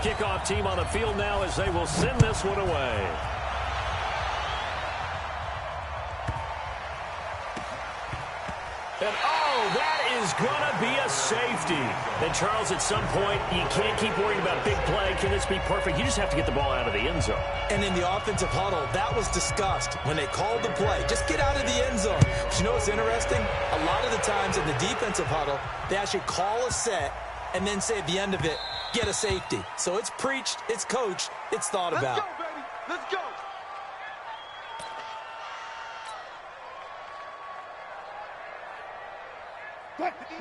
kickoff team on the field now as they will send this one away. And, oh, that is going to be a safety. And, Charles, at some point, you can't keep worrying about big play. Can this be perfect? You just have to get the ball out of the end zone. And in the offensive huddle, that was discussed when they called the play. Just get out of the end zone. But you know what's interesting? A lot of the times in the defensive huddle, they actually call a set and then say at the end of it, get a safety. So it's preached, it's coached, it's thought about. Let's go, baby. Let's go.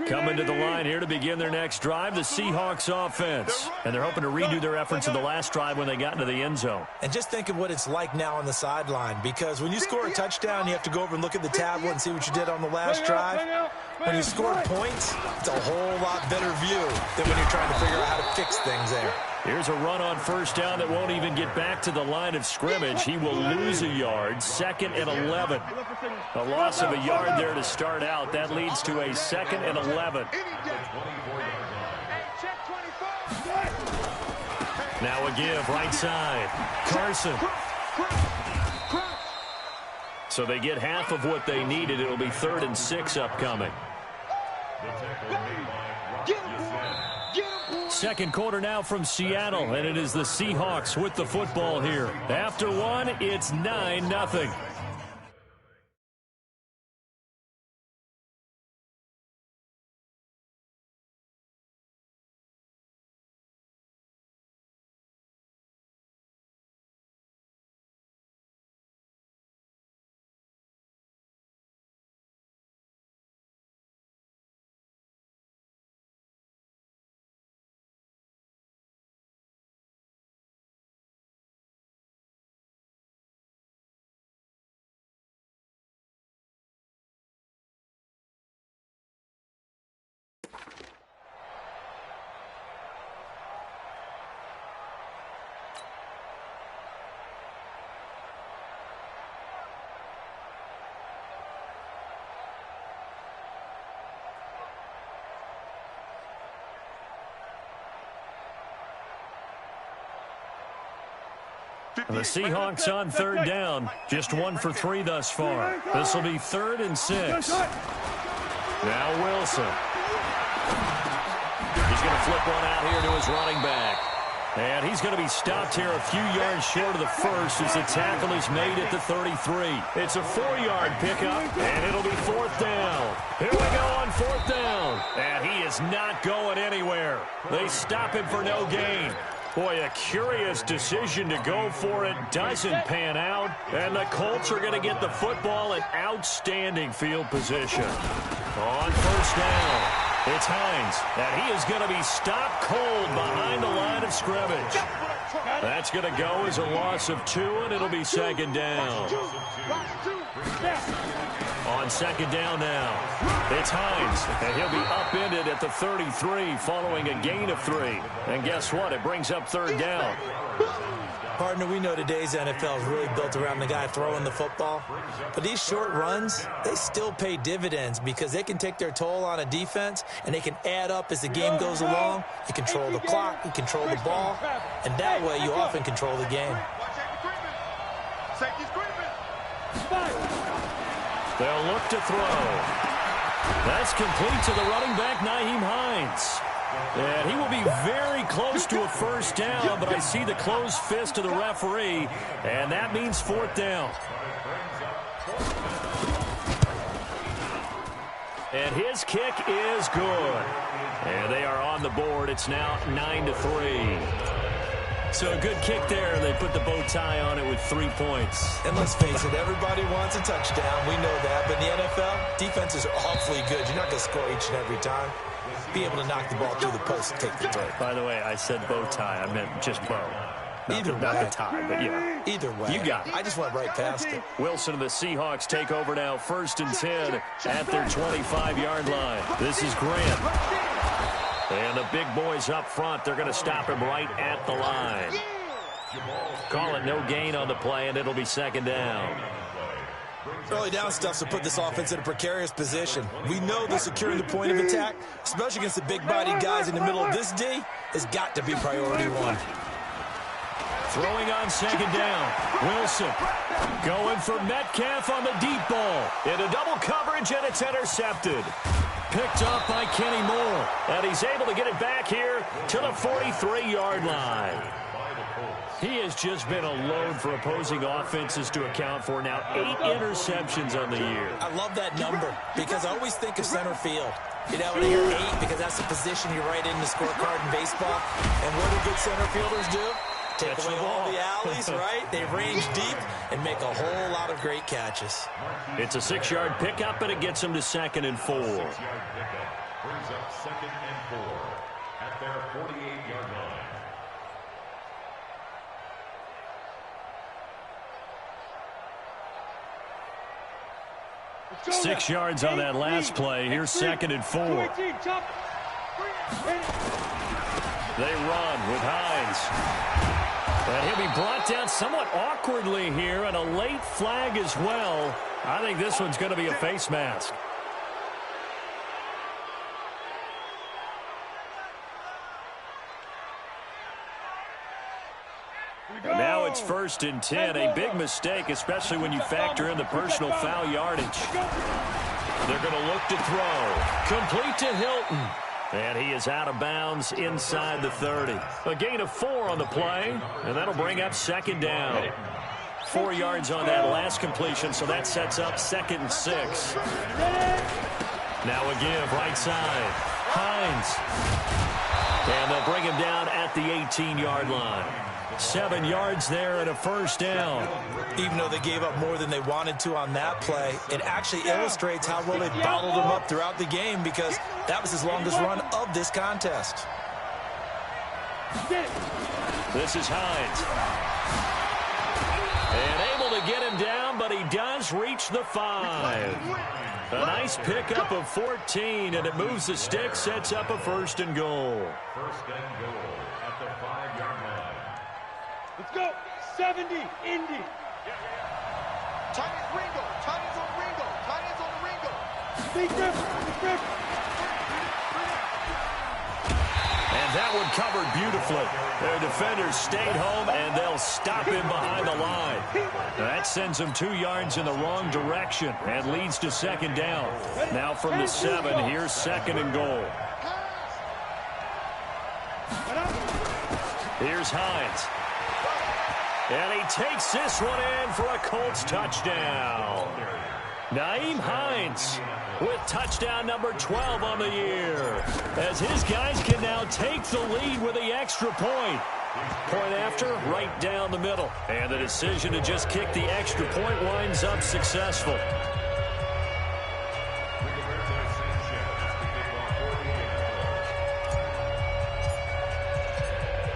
Coming to the line here to begin their next drive, the Seahawks offense. And they're hoping to redo their efforts in the last drive when they got into the end zone. And just think of what it's like now on the sideline, because when you score a touchdown, you have to go over and look at the tablet and see what you did on the last drive. When you score points, it's a whole lot better view than when you're trying to figure out how to fix things there. Here's a run on first down that won't even get back to the line of scrimmage. He will lose a yard, 2nd and 11. A loss of a yard there to start out. That leads to a 2nd and 11. Now a give, right side. Carson. So they get half of what they needed. It'll be 3rd and 6 upcoming. Second quarter now from Seattle, and it is the Seahawks with the football here. After one, it's 9-0. The Seahawks on 3rd down. Just 1 for 3 thus far. This will be 3rd and 6. Now Wilson. He's going to flip one out here to his running back. And he's going to be stopped here a few yards short of the first as the tackle is made at the 33. It's a 4-yard pickup, and it'll be 4th down. Here we go on 4th down. And he is not going anywhere. They stop him for no gain. Boy, a curious decision to go for it. Doesn't pan out. And the Colts are going to get the football in outstanding field position. On 1st down, it's Hines. And he is going to be stopped cold behind the line of scrimmage. That's going to go as a loss of 2, and it'll be 2nd down. On 2nd down now, it's Hines, and he'll be upended at the 33 following a gain of 3. And guess what? It brings up 3rd down. Partner, we know today's NFL is really built around the guy throwing the football. But these short runs, they still pay dividends because they can take their toll on a defense, and they can add up as the game goes along. You control the clock, you control the ball, and that way you often control the game. They'll look to throw. That's complete to the running back, Nyheim Hines. And he will be very close to a 1st down, but I see the closed fist of the referee, and that means 4th down. And his kick is good. And they are on the board. It's now 9-3. So a good kick there. They put the bow tie on it with 3 points. And let's face it, everybody wants a touchdown. We know that. But in the NFL, defenses are awfully good. You're not going to score each and every time. Be able to knock the ball through the post and take the throw. By the way, I said bow tie. I meant just bow. Not the tie, but yeah. Either way. You got it. I just went right past it. Wilson and the Seahawks take over now, 1st and 10 at their 25-yard line. This is Grant. And the big boys up front, they're going to stop him right at the line. Call it no gain on the play, and it'll be 2nd down. Early down stuff to put this offense in a precarious position. We know that securing the point of attack, especially against the big-bodied guys in the middle of this D, has got to be priority one. Throwing on second down. Wilson going for Metcalf on the deep ball. Into double coverage, and it's intercepted. Picked up by Kenny Moore. And he's able to get it back here to the 43-yard line. He has just been a load for opposing offenses to account for. Now 8 interceptions on the year. I love that number because I always think of center field. You know, when I hear 8, because that's the position you write in the scorecard in baseball. And what do good center fielders do? Take away all the alleys, right? They range deep and make a whole lot of great catches. It's a 6-yard pickup, and it gets him to 2nd and 4. Brings up 2nd and 4 at their 48-yard line. 6 yards on that last play. Here's 2nd and 4. They run with Hines. And he'll be brought down somewhat awkwardly here, and a late flag as well. I think this one's going to be a face mask. And now it's 1st and 10. A big mistake, especially when you factor in the personal foul yardage. They're going to look to throw. Complete to Hilton. And he is out of bounds inside the 30. A gain of 4 on the play, and that'll bring up 2nd down. 4 yards on that last completion, so that sets up 2nd and 6. Now a give, right side. Hines. And they'll bring him down at the 18-yard line. 7 yards there and a 1st down. Even though they gave up more than they wanted to on that play, it actually illustrates how well they bottled him up throughout the game because that was his longest run of this contest. This is Hines. And able to get him down, but he does reach the 5. A nice pickup of 14, and it moves the stick, sets up a 1st and goal. 1st and goal at the 5-yard line. Let's go. 70, Indy. Tight ends Ringo. Tight ends on Ringo. Tight ends on Ringo. Big grip. Big grip. And that one covered beautifully. Their defenders stayed home, and they'll stop him behind the line. That sends him 2 yards in the wrong direction and leads to 2nd down. Now from the 7, here's 2nd and goal. Here's Hines. And he takes this one in for a Colts touchdown. Nyheim Hines with touchdown number 12 on the year, as his guys can now take the lead with the extra point. Point after, right down the middle. And the decision to just kick the extra point winds up successful.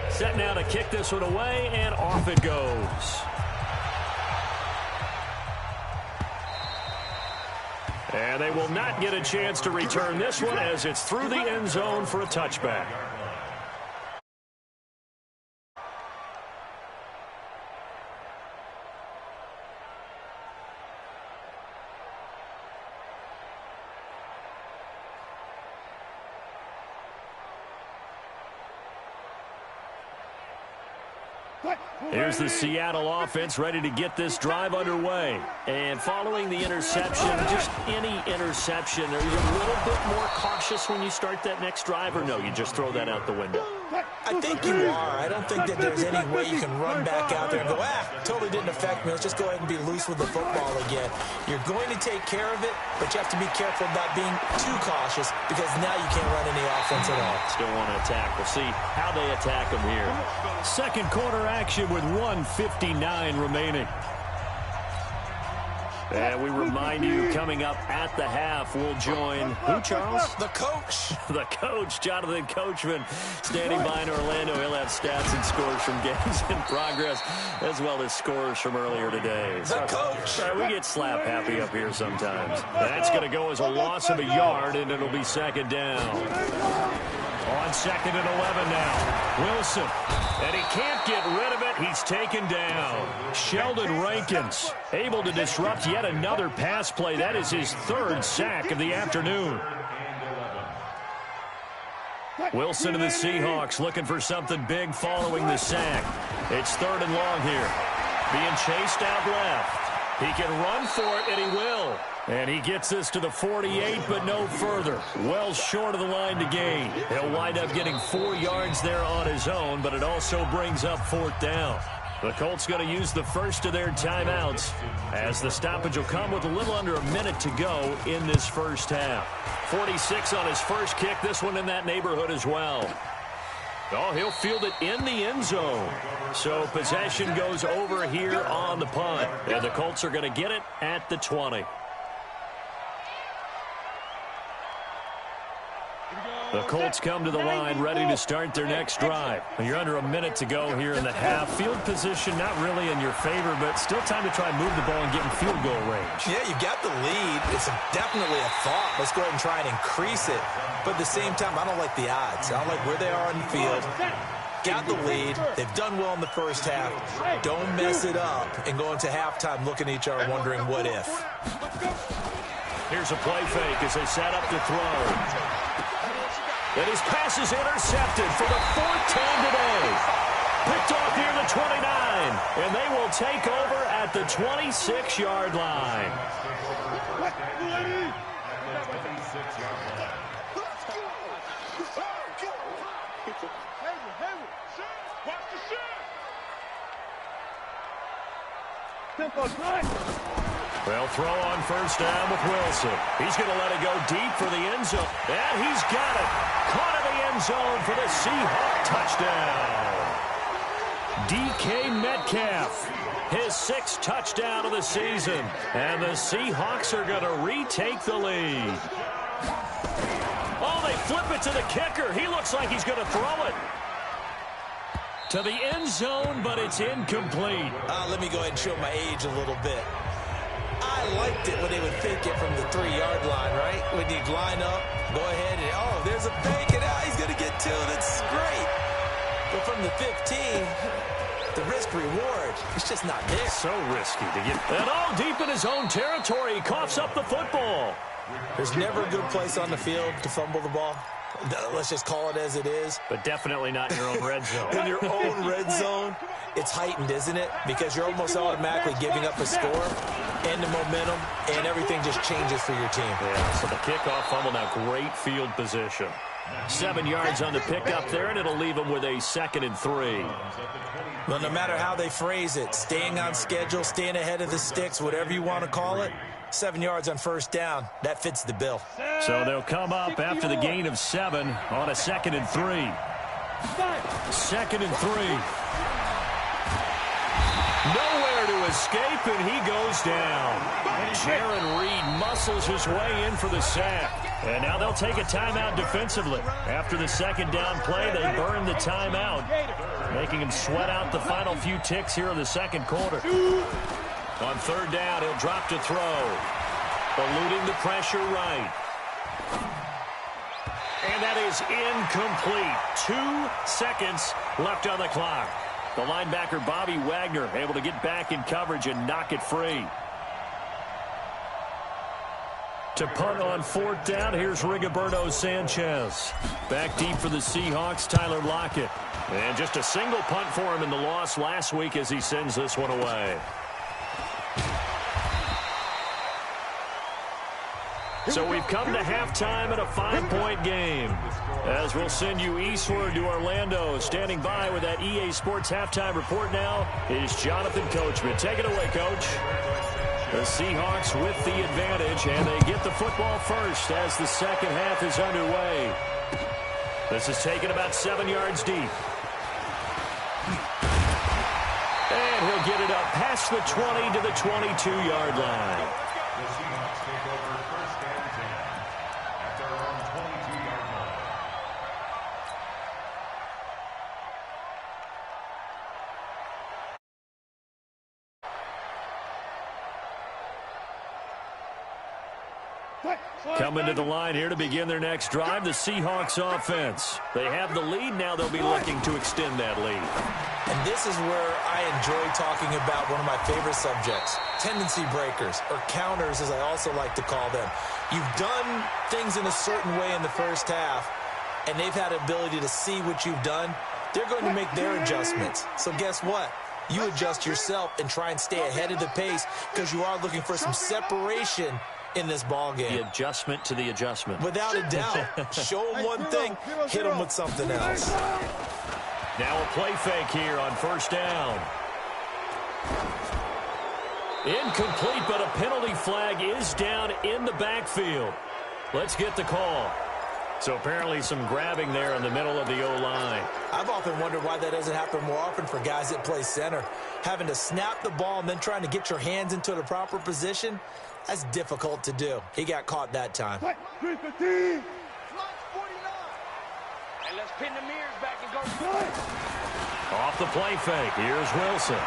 Set now to kick this one away, and off it goes. And they will not get a chance to return this one as it's through the end zone for a touchback. Here's the Seattle offense ready to get this drive underway. And following the interception, just any interception, are you a little bit more cautious when you start that next drive, or no, you just throw that out the window? I think you are. I don't think that there's any way you can run back out there and go, totally didn't affect me. Let's just go ahead and be loose with the football again. You're going to take care of it, but you have to be careful about being too cautious because now you can't run any offense at all. Still want to attack. We'll see how they attack them here. Second quarter action with 1:59 remaining. And we remind you, coming up at the half, we'll join who, Charles? The coach. The coach, Jonathan Coachman, standing by in Orlando. He'll have stats and scores from games in progress, as well as scores from earlier today. The coach. We get slap happy up here sometimes. That's going to go as a loss of a yard, and it'll be 2nd down. On 2nd and 11 now. Wilson. And he can't get rid of it. He's taken down. Sheldon Rankins able to disrupt yet another pass play. That is his third sack of the afternoon. Wilson to the Seahawks looking for something big following the sack. It's 3rd and long here. Being chased out left. He can run for it, and he will. And he gets this to the 48, but no further. Well short of the line to gain. He'll wind up getting 4 yards there on his own, but it also brings up 4th down. The Colts going to use the first of their timeouts, as the stoppage will come with a little under a minute to go in this first half. 46 on his first kick. This one in that neighborhood as well. Oh, he'll field it in the end zone. So possession goes over here on the punt. And the Colts are going to get it at the 20. The Colts come to the line ready to start their next drive. You're under a minute to go here in the half. Field position not really in your favor, but still time to try and move the ball and get in field goal range. Yeah, you got the lead. It's definitely a thought. Let's go ahead and try and increase it. But at the same time, I don't like the odds. I don't like where they are on the field. Got the lead. They've done well in the first half. Don't mess it up and go into halftime looking at each other wondering what if. Here's a play fake as they set up to throw. And his pass is intercepted for the 4th time today. Picked off near the 29. And they will take over at the 26-yard line. Well, throw on first down with Wilson. He's going to let it go deep for the end zone. And he's got it. Caught in the end zone for the Seahawk touchdown. DK Metcalf, his 6th touchdown of the season. And the Seahawks are going to retake the lead. Oh, they flip it to the kicker. He looks like he's going to throw it to the end zone, but it's incomplete. Let me go ahead and show my age a little bit. I liked it when they would fake it from the 3-yard line, right? When you'd line up, go ahead and, oh, there's a fake, and he's going to get 2. That's great. But from the 15, the risk-reward, it's just not there. So risky to get. And all deep in his own territory, he coughs up the football. There's never a good place on the field to fumble the ball. Let's just call it as it is. But definitely not in your own red zone. In your own red zone, it's heightened, isn't it? Because you're almost automatically giving up a score and the momentum, and everything just changes for your team. Yeah, so the kickoff fumble, now great field position. 7 yards on the pickup there, and it'll leave them with a 2nd and 3. Well, no matter how they phrase it, staying on schedule, staying ahead of the sticks, whatever you want to call it, 7 yards on first down, that fits the bill. So they'll come up after the gain of 7 on a 2nd and 3. 2nd and 3. Nowhere to escape, and he goes down. Jaron Reed muscles his way in for the sack. And now they'll take a timeout defensively. After the 2nd down play, they burn the timeout, making him sweat out the final few ticks here in the 2nd quarter. On 3rd down, he'll drop to throw. Eluding the pressure right. And that is incomplete. 2 seconds left on the clock. The linebacker, Bobby Wagner, able to get back in coverage and knock it free. To punt on 4th down, here's Rigoberto Sanchez. Back deep for the Seahawks, Tyler Lockett. And just a single punt for him in the loss last week as he sends this one away. So we've come to halftime at a 5-point game. As we'll send you eastward to Orlando. Standing by with that EA Sports halftime report now is Jonathan Coachman. Take it away, Coach. The Seahawks with the advantage, and they get the football first as the 2nd half is underway. This is taken about 7 yards deep. And he'll get it up past the 20 to the 22-yard line. The Seahawks take over 1st and 10 at their own 22-yard line. Coming to the line here to begin their next drive, the Seahawks offense. They have the lead. Now they'll be looking to extend that lead. And this is where I enjoy talking about one of my favorite subjects, tendency breakers, or counters as I also like to call them. You've done things in a certain way in the first half, and they've had the ability to see what you've done. They're going to make their adjustments. So guess what? You adjust yourself and try and stay ahead of the pace because you are looking for some separation in this ball game. The adjustment to the adjustment. Without a doubt. Show them one thing, hit them with something else. Now a play fake here on first down. Incomplete, but a penalty flag is down in the backfield. Let's get the call. So apparently some grabbing there in the middle of the O-line. I've often wondered why that doesn't happen more often for guys that play center. Having to snap the ball and then trying to get your hands into the proper position, that's difficult to do. He got caught that time. And let's pin the mirrors back and go. Off the play fake, here's Wilson.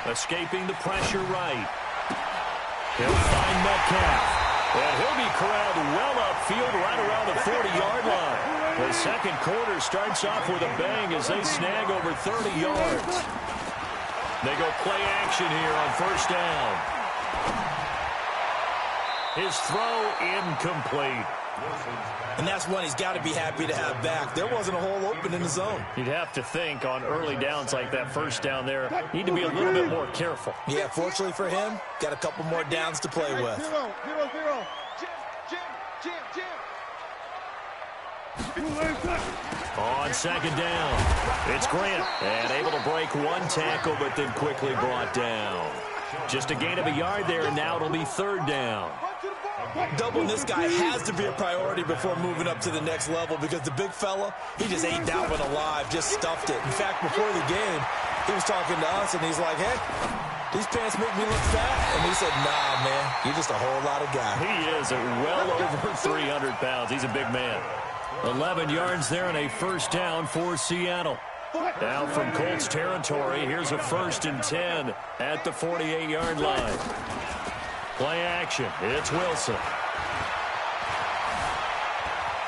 Escaping the pressure right. He'll find Metcalf. And he'll be corralled well upfield right around the 40-yard line. The second quarter starts off with a bang as they snag over 30 yards. They go play action here on first down. His throw incomplete. And that's one he's got to be happy to have back. There wasn't a hole open in the zone. You'd have to think on early downs like that first down there, need to be a little bit more careful. Yeah, fortunately for him, got a couple more downs to play with. 0-0. Jim. On second down, it's Grant. And able to break one tackle, but then quickly brought down. Just a gain of a yard there, and now it'll be third down. Doubling this guy has to be a priority before moving up to the next level because the big fella, he just ate that one alive, just stuffed it. In fact, before the game, he was talking to us, and he's like, hey, these pants make me look fat. And we said, nah, man, you're just a whole lot of guy. He is well over 300 pounds. He's a big man. 11 yards there and a first down for Seattle. Now from Colts territory, here's a 1st and 10 at the 48-yard line. Play action. It's Wilson.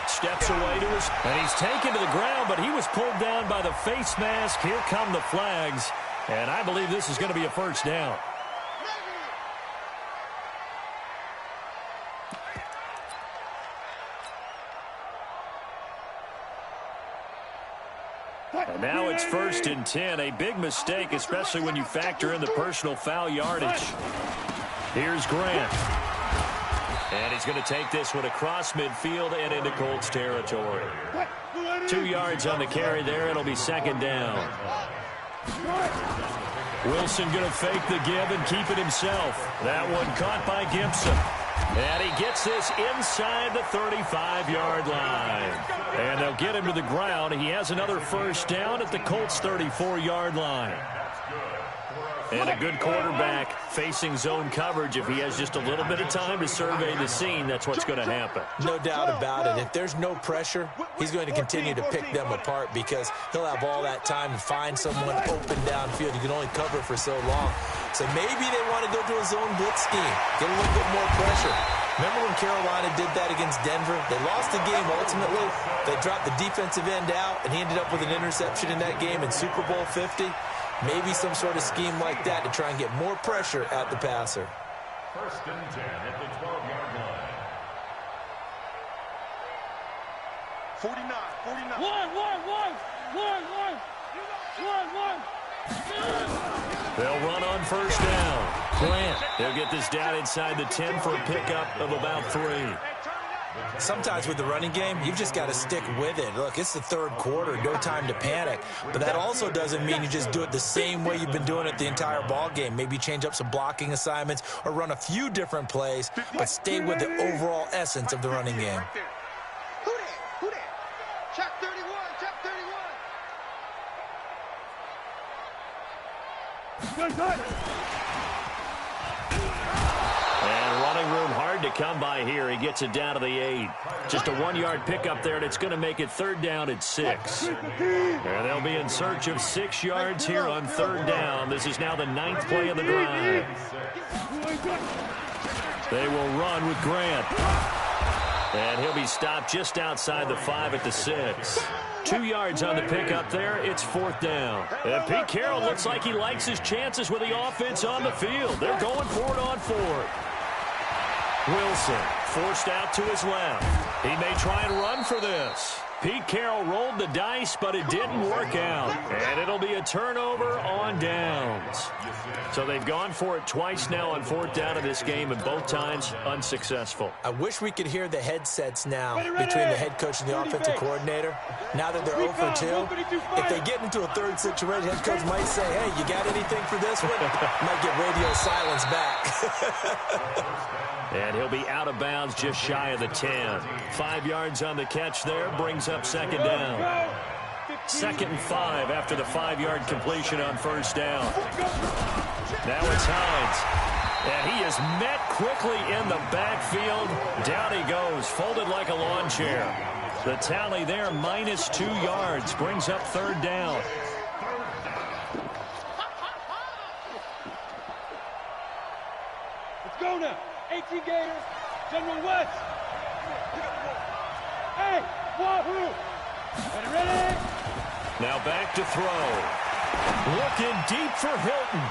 Steps away to his, and he's taken to the ground, but he was pulled down by the face mask. Here come the flags, and I believe this is going to be a first down. And now it's 1st and 10. A big mistake, especially when you factor in the personal foul yardage. Here's Grant. And he's going to take this one across midfield and into Colts territory. 2 yards on the carry there. It'll be second down. Wilson going to fake the give and keep it himself. That one caught by Gibson. And he gets this inside the 35-yard line. And they'll get him to the ground. He has another first down at the Colts 34-yard line. And a good quarterback facing zone coverage. If he has just a little bit of time to survey the scene, that's what's going to happen. No doubt about it. If there's no pressure, he's going to continue to pick them apart because he'll have all that time to find someone open downfield. You can only cover for so long. So maybe they want to go to a zone blitz scheme, get a little bit more pressure. Remember when Carolina did that against Denver? They lost the game ultimately. They dropped the defensive end out, and he ended up with an interception in that game in Super Bowl 50. Maybe some sort of scheme like that to try and get more pressure at the passer. 1st and 10 at the 12-yard line. 49. They'll run on first down. Grant, they'll get this down inside the 10 for a pickup of about 3. Sometimes with the running game, you've just got to stick with it. Look, it's the third quarter, no time to panic. But that also doesn't mean you just do it the same way you've been doing it the entire ball game. Maybe change up some blocking assignments or run a few different plays, but stay with the overall essence of the running game. Who that? Check 31. And running room hard to come by here. He gets it down to the 8. Just a 1-yard pickup there, and it's going to make it third down at 6. And they'll be in search of 6 yards here on third down. This is now the 9th play of the drive. They will run with Grant. And he'll be stopped just outside the 5 at the 6. 2 yards on the pickup there. It's 4th down. And Pete Carroll looks like he likes his chances with the offense on the field. They're going for it on 4th. Wilson forced out to his left. He may try and run for this. Pete Carroll rolled the dice, but it didn't work out. And it'll be a turnover on downs. So they've gone for it twice now on 4th down in this game, and both times unsuccessful. I wish we could hear the headsets now between the head coach and the offensive coordinator. Now that they're 0 for 2, if they get into a third situation, head coach might say, hey, you got anything for this one? Might get radio silence back. And he'll be out of bounds just shy of the 10. 5 yards on the catch there, brings up 2nd down. 2nd and 5 after the 5-yard completion on 1st down. Now it's Hines. And he is met quickly in the backfield. Down he goes, folded like a lawn chair. The tally there, -2 yards, brings up 3rd down. Let's go now. 18 Gators, General West. Hey, Wahoo! Ready? Now back to throw. Looking deep for Hilton.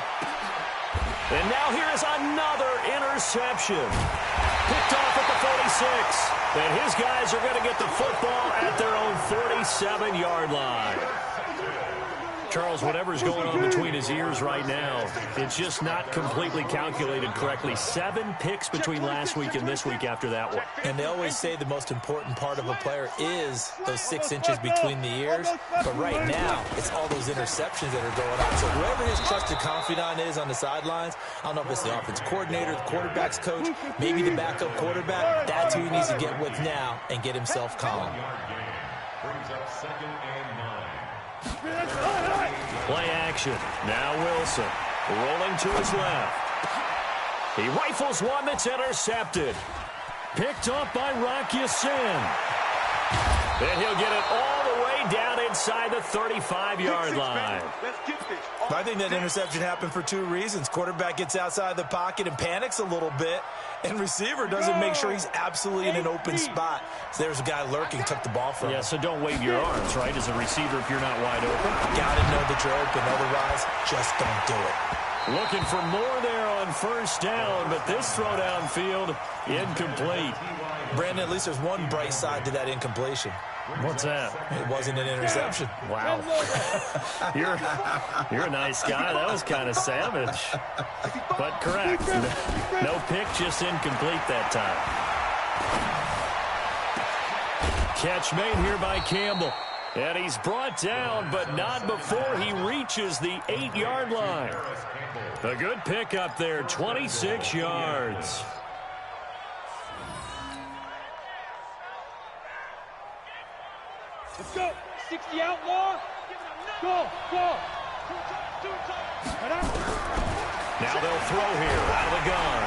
And now here is another interception. Picked off at the 46. And his guys are going to get the football at their own 47-yard line. Charles, whatever's going on between his ears right now, it's just not completely calculated correctly. 7 picks between last week and this week after that one. And they always say the most important part of a player is those 6 inches between the ears. But right now, it's all those interceptions that are going on. So whoever his trusted confidant is on the sidelines, I don't know if it's the offense coordinator, the quarterback's coach, maybe the backup quarterback, that's who he needs to get with now and get himself calm. Brings up 2nd and 9. Play action. Now Wilson rolling to his left. He rifles one that's intercepted. Picked up by Rock Ya-Sin. And he'll get it all the way down inside the 35-yard line. I think that interception happened for 2 reasons. Quarterback gets outside the pocket and panics a little bit, and receiver doesn't make sure he's absolutely in an open spot. So there's a guy lurking, took the ball from him. Yeah, so don't wave your arms, right, as a receiver if you're not wide open. Got to know that you're open. Otherwise, just don't do it. Looking for more there on 1st down, but this throw downfield, incomplete. Brandon, at least there's one bright side to that incompletion. What's that? It wasn't an interception. Wow. You're a nice guy. That was kind of savage. But correct. No pick, just incomplete that time. Catch made here by Campbell. And he's brought down, but not before he reaches the 8-yard line. A good pickup there, 26 yards. Let's go. 60 outlaw. Go. Now they'll throw here out of the gun.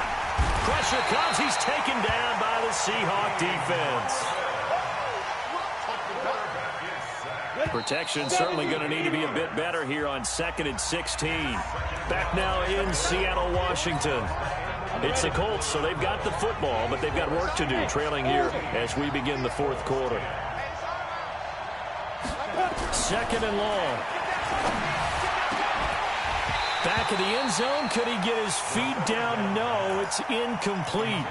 Pressure comes. He's taken down by the Seahawk defense. Protection certainly going to need to be a bit better here on 2nd and 16. Back now in Seattle, Washington. It's the Colts, so they've got the football, but they've got work to do, trailing here as we begin the 4th quarter. 2nd and long. Back of the end zone. Could he get his feet down? No, it's incomplete.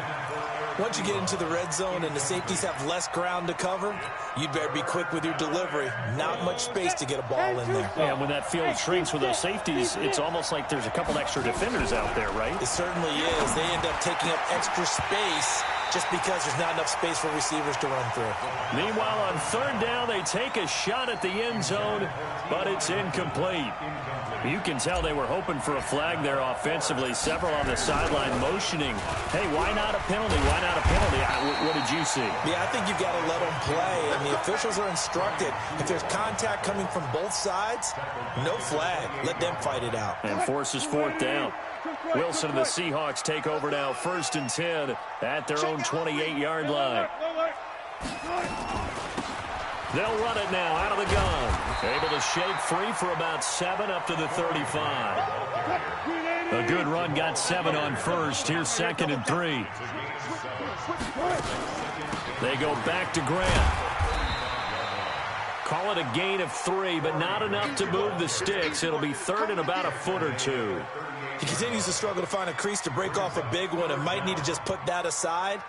Once you get into the red zone and the safeties have less ground to cover, you'd better be quick with your delivery. Not much space to get a ball in there. Yeah, when that field shrinks with those safeties, it's almost like there's a couple extra defenders out there, right? It certainly is. They end up taking up extra space just because there's not enough space for receivers to run through. Meanwhile, on 3rd down, they take a shot at the end zone, but it's incomplete. You can tell they were hoping for a flag there offensively. Several on the sideline motioning. Hey, why not a penalty? Why not a penalty? What did you see? Yeah, I think you've got to let them play, and the officials are instructed. If there's contact coming from both sides, no flag. Let them fight it out. And forces 4th down. Wilson and the Seahawks take over now, 1st and 10 at their own 28-yard line. They'll run it now out of the gun. Able to shake free for about 7 up to the 35. A good run got 7 on first. Here's 2nd and 3. They go back to Grant. Call it a gain of 3, but not enough to move the sticks. It'll be 3rd and about a foot or 2. He continues to struggle to find a crease to break off a big one and might need to just put that aside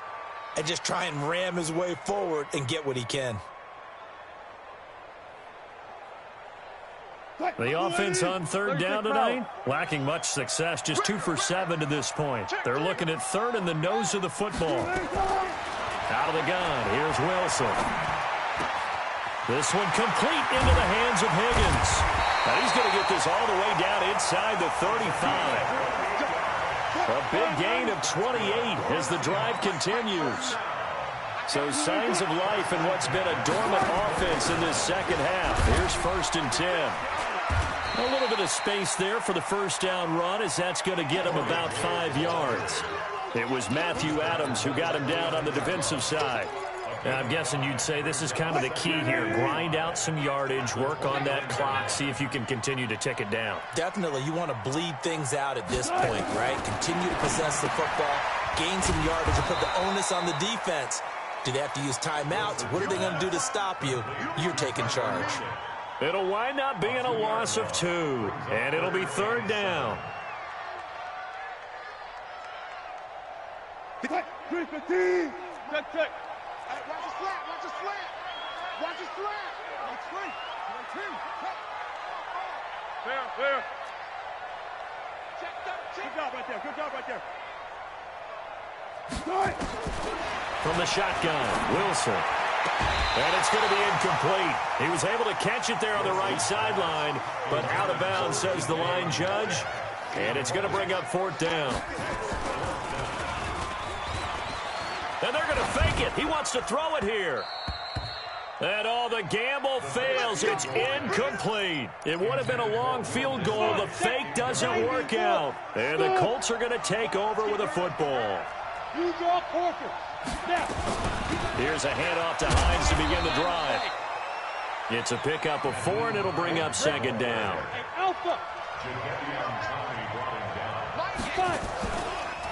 and just try and ram his way forward and get what he can. The offense on 3rd down tonight, lacking much success, just 2 for 7 to this point. They're looking at 3rd in the nose of the football. Out of the gun, here's Wilson. This one complete into the hands of Higgins. Now he's going to get this all the way down inside the 35. A big gain of 28 as the drive continues. So signs of life in what's been a dormant offense in this second half. Here's 1st and 10. A little bit of space there for the first down run, as that's going to get him about 5 yards. It was Matthew Adams who got him down on the defensive side. Now, I'm guessing you'd say this is kind of the key here. Grind out some yardage, work on that clock, see if you can continue to tick it down. Definitely, you want to bleed things out at this point, right? Continue to possess the football, gain some yardage, and put the onus on the defense. Do they have to use timeouts? What are they going to do to stop you? You're taking charge. It'll wind up being a loss of 2, and it'll be 3rd down. Check. Watch the slant. Watch the slant. Watch the slant. Fair. Good job right there. From the shotgun, Wilson. And it's going to be incomplete. He was able to catch it there on the right sideline, but out of bounds, says the line judge. And it's going to bring up 4th down. And they're going to fake it. He wants to throw it here. And all the gamble fails. It's incomplete. It would have been a long field goal. The fake doesn't work out. And the Colts are going to take over with a football. Use your caution. Here's a handoff to Hines to begin the drive. It's a pickup of 4, and it'll bring up 2nd down. Alpha.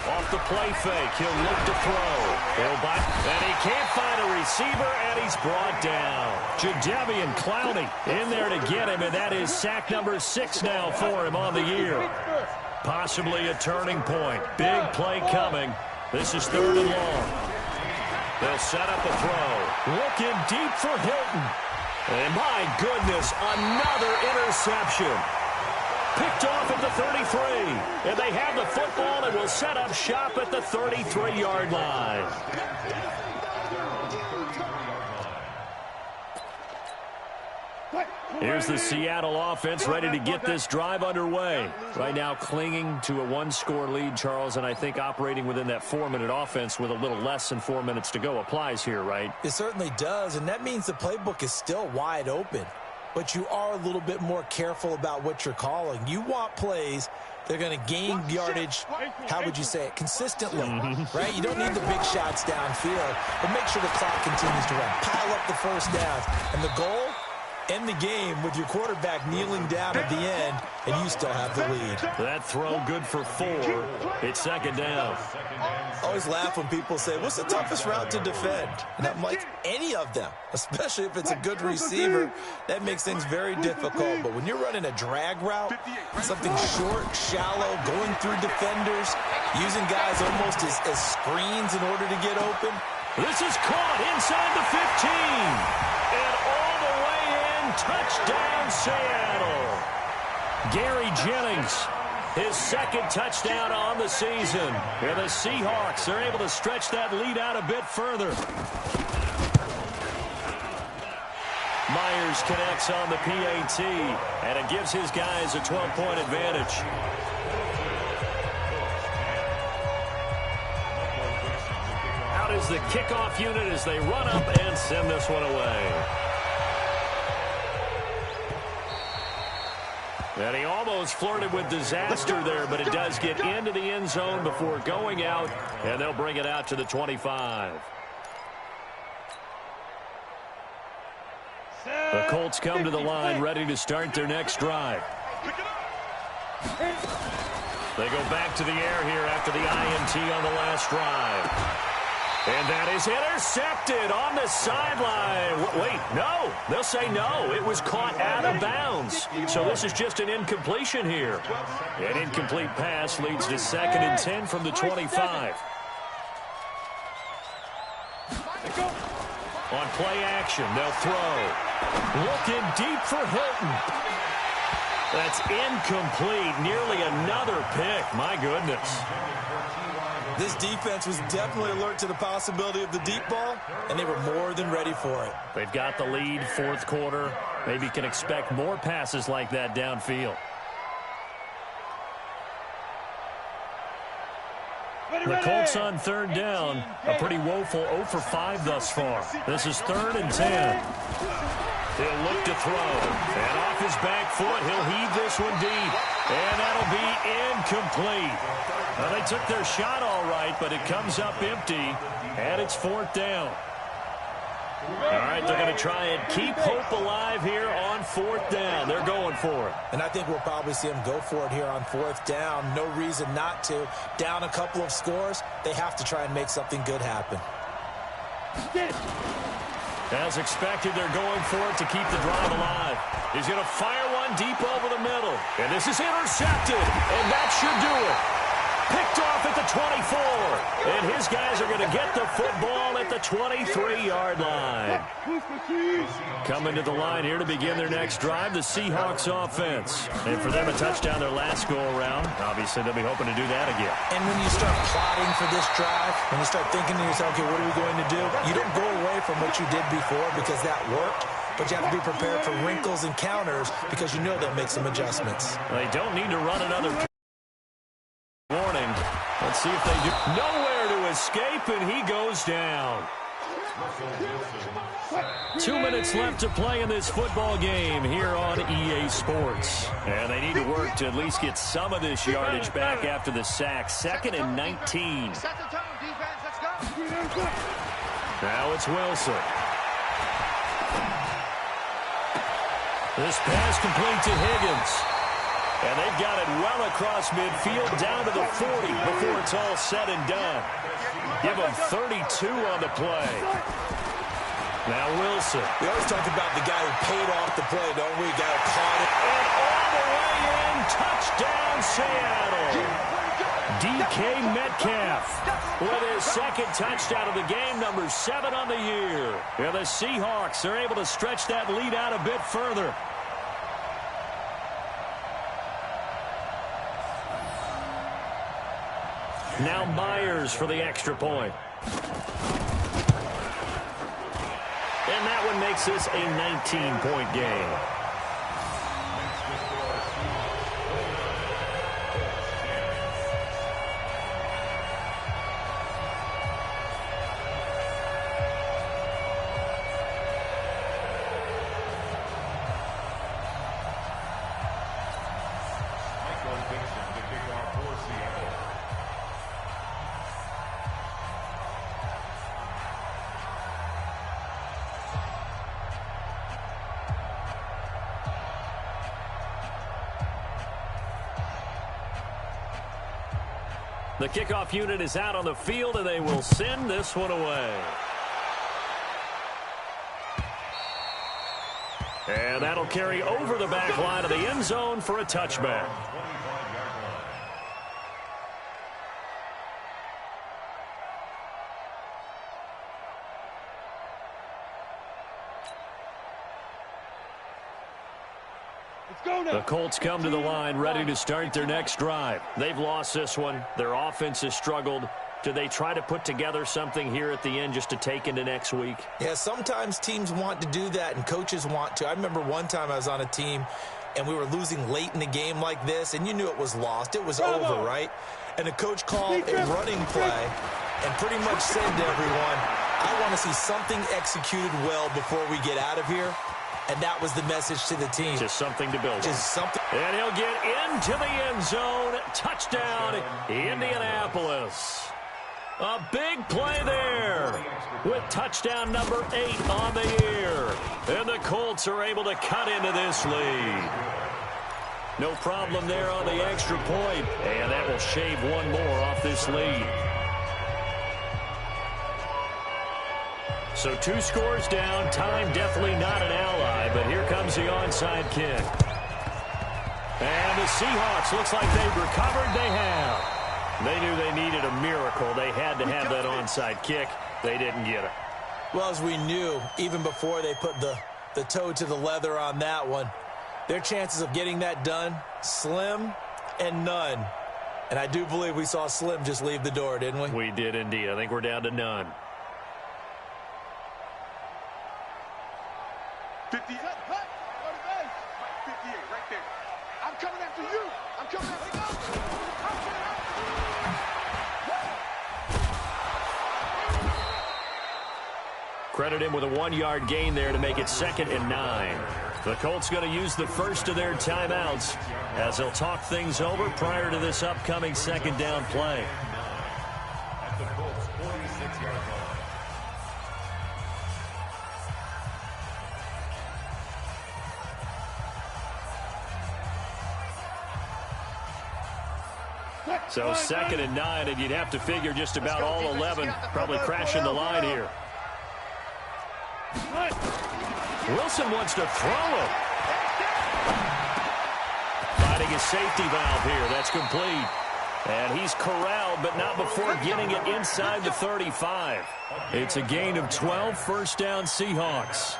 Off the play fake, he'll look to throw. And he can't find a receiver, and he's brought down. Jadeveon Clowney in there to get him, and that is sack number 6 now for him on the year. Possibly a turning point. Big play coming. This is 3rd and long. They'll set up a throw. Looking deep for Hilton. And my goodness, another interception. Picked off at the 33. And they have the football and will set up shop at the 33-yard line. Here's the Seattle offense ready to get this drive underway. Right now clinging to a 1-score lead, Charles, and I think operating within that 4-minute offense with a little less than 4 minutes to go applies here, right? It certainly does, and that means the playbook is still wide open. But you are a little bit more careful about what you're calling. You want plays that are going to gain yardage, how would you say it, consistently, right? You don't need the big shots downfield, but make sure the clock continues to run. Pile up the first downs. And the goal? End the game with your quarterback kneeling down at the end, and you still have the lead. That throw good for 4. It's 2nd down. I always laugh when people say, what's the toughest route to defend? And I'm like, any of them, especially if it's a good receiver. That makes things very difficult. But when you're running a drag route, something short, shallow, going through defenders, using guys almost as screens in order to get open. This is caught inside the 15. And all the way in, touchdown Seattle. Gary Jennings, his 2nd touchdown on the season. And the Seahawks are able to stretch that lead out a bit further. Myers connects on the PAT, and it gives his guys a 12-point advantage. Out is the kickoff unit as they run up and send this one away. And he almost flirted with disaster there, but it does get into the end zone before going out, and they'll bring it out to the 25. The Colts come to the line, ready to start their next drive. They go back to the air here after the INT on the last drive. And that is intercepted on the sideline. Wait, no. They'll say no. It was caught out of bounds. So this is just an incompletion here. An incomplete pass leads to 2nd and 10 from the 25. On play action, they'll throw. Looking deep for Hilton. That's incomplete. Nearly another pick. My goodness. This defense was definitely alert to the possibility of the deep ball, and they were more than ready for it. They've got the lead, 4th quarter. Maybe can expect more passes like that downfield. The Colts on 3rd down. A pretty woeful 0 for 5 thus far. This is 3rd and 10. He'll look to throw. And off his back foot, he'll heave this one deep. And that'll be incomplete. Well, they took their shot all right, but it comes up empty. And it's 4th down. All right, they're going to try and keep hope alive here on 4th down. They're going for it. And I think we'll probably see them go for it here on 4th down. No reason not to. Down a couple of scores, they have to try and make something good happen. As expected, they're going for it to keep the drive alive. He's going to fire one deep over the middle. And this is intercepted. And that should do it. Picked off at the 24. And his guys are going to get the football at the 23-yard line. Coming to the line here to begin their next drive, the Seahawks offense. And for them, a touchdown their last go-around. Obviously, they'll be hoping to do that again. And when you start plotting for this drive, when you start thinking to yourself, okay, what are we going to do? You don't go away from what you did before because that worked. But you have to be prepared for wrinkles and counters because you know they'll make some adjustments. They don't need to run another warning. Let's see if they do. Nowhere to escape, and he goes down. 2 minutes left to play in this football game here on EA Sports. And they need to work to at least get some of this yardage back after the sack. 2nd and 19. Now it's Wilson. This pass complete to Higgins. And they've got it well across midfield down to the 40 before it's all said and done. Give them 32 on the play. Now Wilson. We always talk about the guy who paid off the play, don't we? Guy who caught it. And all the way in. Touchdown, Seattle. DK Metcalf with his 2nd touchdown of the game, number 7 on the year. And the Seahawks are able to stretch that lead out a bit further. Now Myers for the extra point. And that one makes this a 19-point game. The kickoff unit is out on the field, and they will send this one away. And that'll carry over the back line of the end zone for a touchback. The Colts come to the line ready to start their next drive. They've lost this one. Their offense has struggled. Do they try to put together something here at the end just to take into next week? Yeah, sometimes teams want to do that and coaches want to. I remember one time I was on a team and we were losing late in the game like this, and you knew it was lost. It was over, right? And the coach called a running play and pretty much said to everyone, I want to see something executed well before we get out of here. And that was the message to the team. Just something to build on. Just something. And he'll get into the end zone. Touchdown, Indianapolis. A big play there with touchdown number 8 on the year. And the Colts are able to cut into this lead. No problem there on the extra point. And that will shave one more off this lead. So 2 scores down. Time definitely not an ally, but here comes the onside kick. And the Seahawks, looks like they've recovered. They have. They knew they needed a miracle. They had to have that onside kick. They didn't get it. Well, as we knew, even before they put the toe to the leather on that one, their chances of getting that done, slim and none. And I do believe we saw Slim just leave the door, didn't we? We did indeed. I think we're down to none. 50. Cut. 58 right there. I'm coming after you. I'm coming after you. Credit him with a 1-yard gain there to make it 2nd and 9. The Colts going to use the first of their timeouts as they'll talk things over prior to this upcoming 2nd down play. At the Colts 46-yard line. So 2nd and 9, and you'd have to figure just about all 11 probably crashing the line here. Wilson wants to throw it. Finding his safety valve here. That's complete. And he's corralled, but not before getting it inside the 35. It's a gain of 12, first down Seahawks.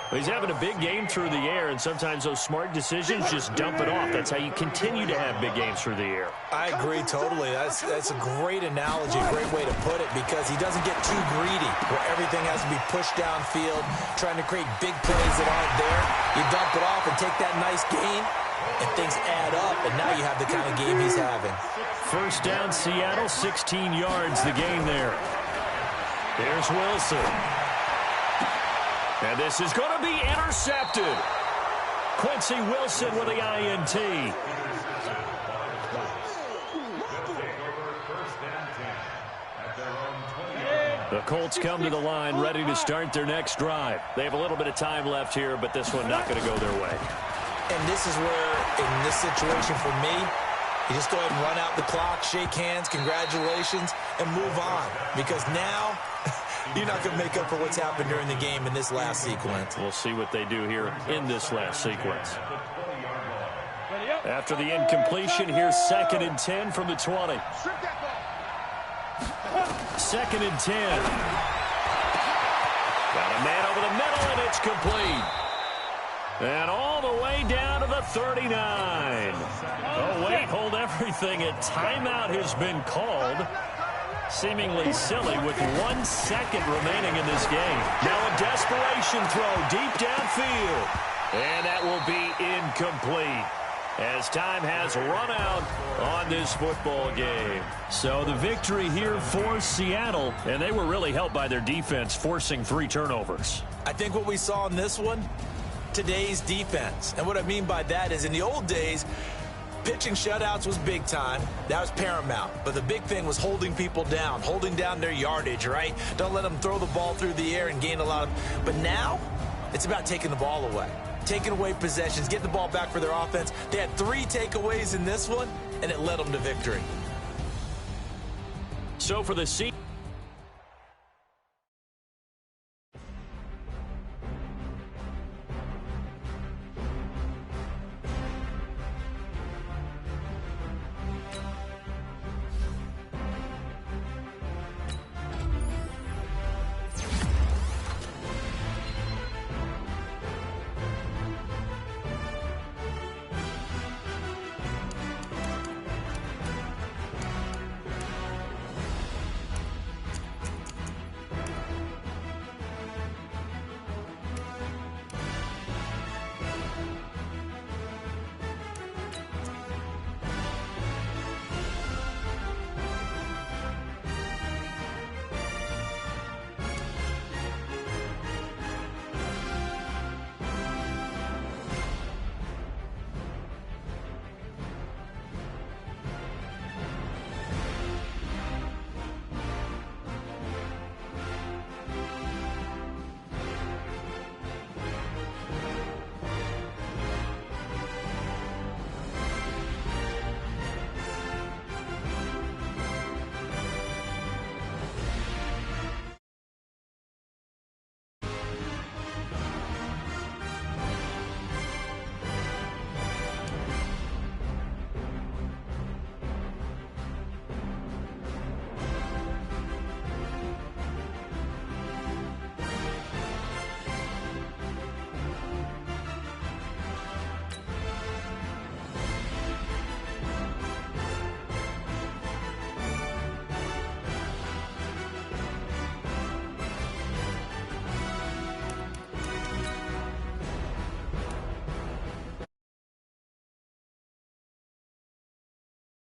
He's having a big game through the air, and sometimes those smart decisions just dump it off. That's how you continue to have big games through the air. I agree totally. That's a great analogy, a great way to put it, because he doesn't get too greedy where everything has to be pushed downfield, trying to create big plays that aren't there. You dump it off and take that nice gain, and things add up, and now you have the kind of game he's having. First down, Seattle, 16 yards the gain there. There's Wilson. And this is going to be intercepted. Quincy Wilson with the INT. The Colts come to the line ready to start their next drive. They have a little bit of time left here, but this one not going to go their way. And this is where, in this situation for me, you just go ahead and run out the clock, shake hands, congratulations, and move on. Because now, you're not going to make up for what's happened during the game in this last sequence. We'll see what they do here in this last sequence. After the incompletion, here's 2nd and 10 from the 20. 2nd and 10. Got a man over the middle, and it's complete. And all the way down to the 39. Oh, wait, hold everything. A timeout has been called. Seemingly silly with 1 second remaining in this game. Now a desperation throw deep downfield. And that will be incomplete as time has run out on this football game. So the victory here for Seattle, and they were really helped by their defense forcing 3 turnovers. I think what we saw in this one, today's defense. And what I mean by that is in the old days, pitching shutouts was big time. That was paramount. But the big thing was holding people down, holding down their yardage, right? Don't let them throw the ball through the air and gain a lot of... But now, it's about taking the ball away. Taking away possessions, getting the ball back for their offense. They had 3 takeaways in this one, and it led them to victory. So for the